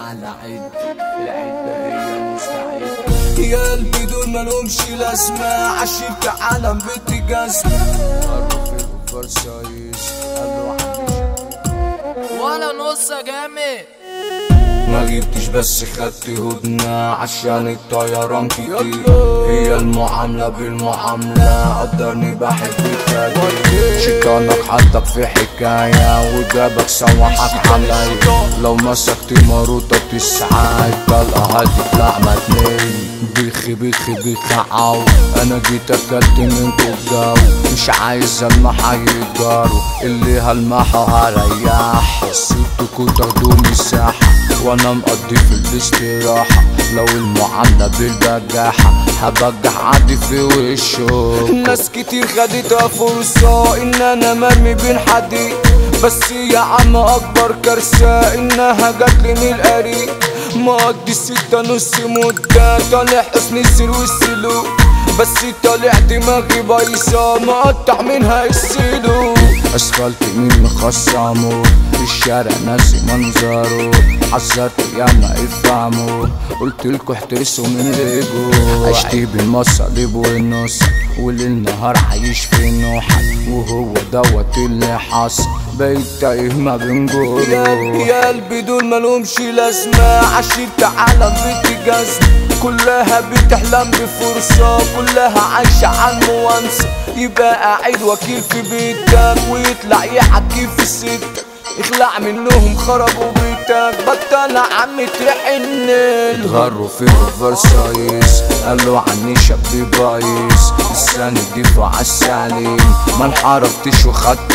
على عيد العدة هي مستعد. يا قلبي دول مالهمش لازمة، عشيرة عالم بتجازمة. قروا في الأوفر سايز قالوا ولا نص جامد. ما جبتش بس خدت هدنة عشان الطيران كتير. هي المعاملة بالمعاملة، قدرني بحب التغيير. شيطانك حطك في حكاية وجابك سوحك عليا. لو مسكت مروطة تسعى الطلقة هتطلع متنين. بيخي بيخي بيخعو انا جيت اكلت منكو الجو. مش عايز المح يتجاروا، اللي هلمحه هريح. سيبتكوا تاخدوا مساحة وانا مقضي في الاستراحة. لو المعاملة بالبجاحة هبجح عادي في وشه. ناس كتير خدتها فرصة ان انا مرمي بين حديد، بس يا عم اكبر كارثة انها جاتلي من القريب. مقضي 6 نص مدة طالع حسن السير والسلوك، بس طالع دماغي بايظة مقطع منها السلوك. اسفلت مين مخصمه في الشارع ناسي منظره. حذرت ياما افهموا قلتلكوا احترسوا من رجو. عشتي بالمصالب والنص وليل نهار عايش في نوحك، وهو دوت اللي حصل بقيت تايه ما بين جروح. يا قلبي دول مالهمش لازمة، عشيرة عالم بتجازمة. كلها بتحلم بفرصة، كلها عايشة عالموانسة. يبقى قاعد وكيل في بيتك ويطلع يحكي في ستك. اخلع منهم خربوا بيتك، بطل عم تحن. اتغروا في اوفر سايز قالوا عني شاب بايظ. لساني دفاع عالسليم ما انحرفتش وخدت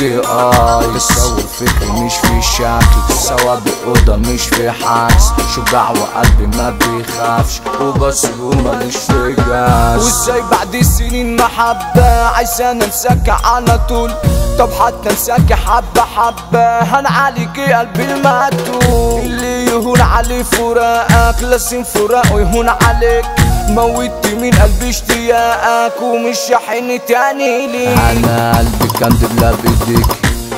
تصور فكري مش في شكل، سوابق اوضه مش في حدس. شجاع وقلبي ما بيخافش وبس وماليش في جاز. وازاي بعد سنين محبه عايزانا انساك على طول؟ طب حتى انساك حبه حبه هنعالج قلبي المقتول. اللي يهون عليه فراقك لازم فراقه يهون عليك. موتت من قلبي اشتياقك ومش شاحن تاني ليك. انا قلبي كان دبلة بايديك،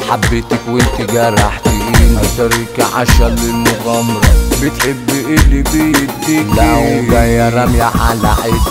حبيتك وانت جرحتيني. طريقي عشان للمغامرة بتحبي اللي بيديكي. لو جاية رامية على عد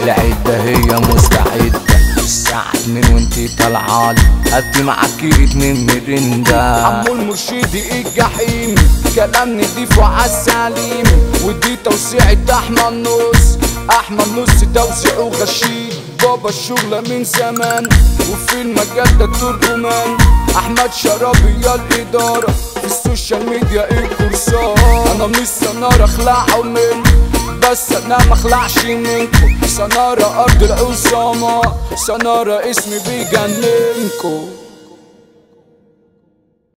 العدة هي مستعدة. الساعة 2 وانتي طالعالي هاتي معاكي 2 مرندا. عمو المرشدي الجحيم كلام نضيف وعالسليم. ودي توسيعة احمد نص، احمد نص توسيعه غشيم. بابا الشغلة من زمان وفي المجال ده ترجمان. احمد شرابي يا الادارة في السوشيال ميديا الكورسات. انا مش سنارة اخلعوا مني بس انا مخلعش منكو. سنارة ارض العصامة، سنارة اسمي بيجننكو.